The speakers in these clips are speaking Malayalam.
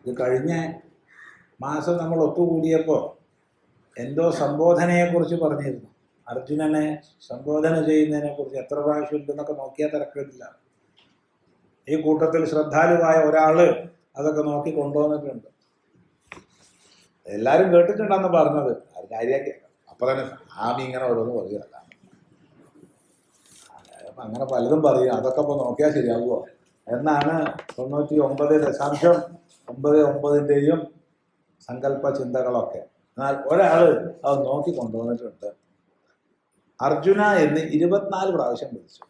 ഇത് കഴിഞ്ഞ മാസം നമ്മൾ ഒത്തുകൂടിയപ്പോൾ എന്തോ സംബോധനയെക്കുറിച്ച് പറഞ്ഞിരുന്നു. അർജുനനെ സംബോധന ചെയ്യുന്നതിനെക്കുറിച്ച് എത്ര പ്രാവശ്യം ഉണ്ടെന്നൊക്കെ നോക്കിയാൽ തിരക്കില്ല. ഈ കൂട്ടത്തിൽ ശ്രദ്ധാലുവായ ഒരാൾ അതൊക്കെ നോക്കി കൊണ്ടുവന്നിട്ടുണ്ട്. എല്ലാവരും കേട്ടിട്ടുണ്ടെന്ന് പറഞ്ഞത് അത് കാര്യമാക്കി അപ്പം തന്നെ സ്വാമി ഇങ്ങനെ ഓരോന്ന് പറയുകയല്ല. അപ്പം അങ്ങനെ പലതും പറയും. അതൊക്കെ ഇപ്പോൾ നോക്കിയാൽ ശരിയാകുമോ എന്നാണ് 99.99-ൻ്റെയും സങ്കല്പ ചിന്തകളൊക്കെ. എന്നാൽ ഒരാൾ അത് നോക്കി കൊണ്ടുവന്നിട്ടുണ്ട്. അർജുന എന്ന് 24 പ്രാവശ്യം വിളിച്ചു.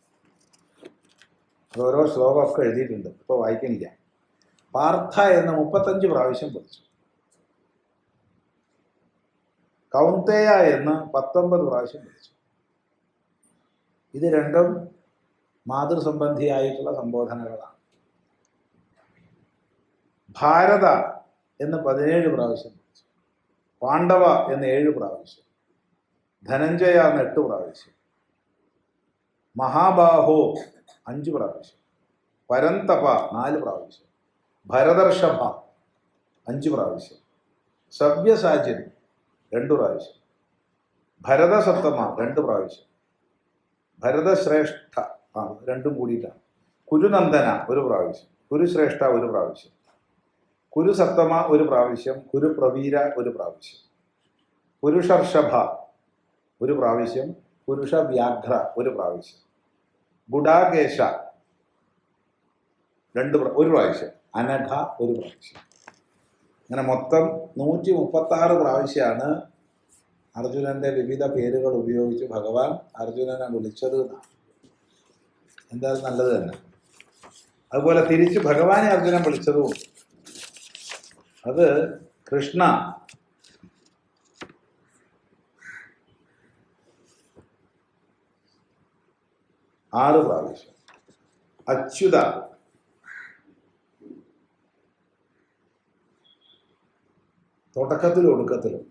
ഓരോ ശ്ലോകമൊക്കെ എഴുതിയിട്ടുണ്ട്, ഇപ്പോൾ വായിക്കുന്നില്ല. പാർത്ഥ എന്ന് 35 പ്രാവശ്യം വിളിച്ചു. കൗന്ദേയ എന്ന് 19 പ്രാവശ്യം വിളിച്ചു. ഇത് രണ്ടും മാതൃസംബന്ധിയായിട്ടുള്ള സംബോധനകളാണ്. ഭാരത എന്ന് 17 പ്രാവശ്യം വിളിച്ചു. പാണ്ഡവ എന്ന് 7 പ്രാവശ്യം. ധനഞ്ജയ എന്ന് 8 പ്രാവശ്യം. മഹാബാഹോ 5 പ്രാവശ്യം. പരന്തപ 4 പ്രാവശ്യം. ഭരതർഷഭ 5 പ്രാവശ്യം. സവ്യസാചിൻ 2 പ്രാവശ്യം. ഭരതസത്തമ 2 പ്രാവശ്യം. ഭരതശ്രേഷ്ഠ രണ്ടും കൂടിയിട്ടാണ്. കുരുനന്ദന 1 പ്രാവശ്യം. കുരുശ്രേഷ്ഠ 1 പ്രാവശ്യം. കുരുസത്തമ 1 പ്രാവശ്യം. കുരുപ്രവീര 1 പ്രാവശ്യം. പുരുഷർഷഭ 1 പ്രാവശ്യം. പുരുഷവ്യാഘ്ര 1 പ്രാവശ്യം. ഗുഡാകേശ 1 പ്രാവശ്യം. അനഘ 1 പ്രാവശ്യം. അങ്ങനെ മൊത്തം 136 പ്രാവശ്യമാണ് അർജുനൻ്റെ വിവിധ പേരുകൾ ഉപയോഗിച്ച് ഭഗവാൻ അർജുനനെ വിളിച്ചത് എന്നാണ്. എന്തായാലും നല്ലത് തന്നെ. അതുപോലെ തിരിച്ച് ഭഗവാനെ അർജുനൻ വിളിച്ചതുമുണ്ട്. അത് കൃഷ്ണ ആറ് പ്രാവശ്യം. അച്യുത തുടക്കത്തിലും ഒടുക്കത്തിലും.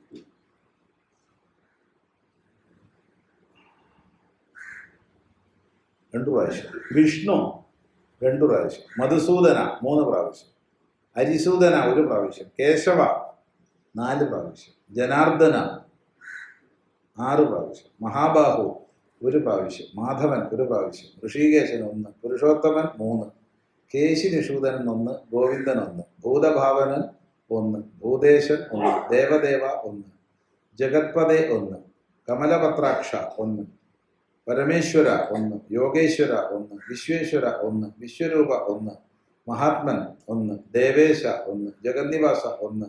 രണ്ടു പ്രാവശ്യം. വിഷ്ണു 2 പ്രാവശ്യം. മധുസൂദന 3 പ്രാവശ്യം. ഹരിസൂദന 1 പ്രാവശ്യം. കേശവ 4 പ്രാവശ്യം. ജനാർദ്ദന 6 പ്രാവശ്യം. മഹാബാഹു 1 പ്രാവശ്യം. മാധവൻ 1 പ്രാവശ്യം. ഋഷികേശൻ 1. പുരുഷോത്തമൻ 3. കേശിനിഷൂദനൻ 1. ഗോവിന്ദൻ 1. ഭൂതഭാവനൻ 1. ഭൂതേശൻ 1. ദേവദേവ 1. ജഗത്പദേ 1. കമലപത്രാക്ഷ 1. പരമേശ്വര 1. യോഗേശ്വര 1. വിശ്വേശ്വര 1. വിശ്വരൂപ 1. മഹാത്മൻ 1. ദേവേശ 1. ജഗന്നിവാസ 1.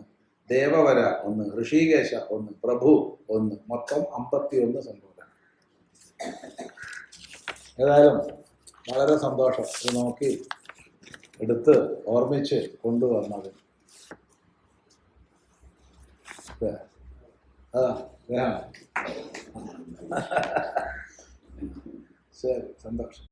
ദേവവര 1. ഋഷികേശ 1. പ്രഭു 1. മൊത്തം 51 സംബോധന. ഏതായാലും വളരെ സന്തോഷം ഇത് നോക്കി എടുത്ത് ഓർമ്മിച്ച് കൊണ്ടുവന്നത്. ശരി, സന്തോഷം.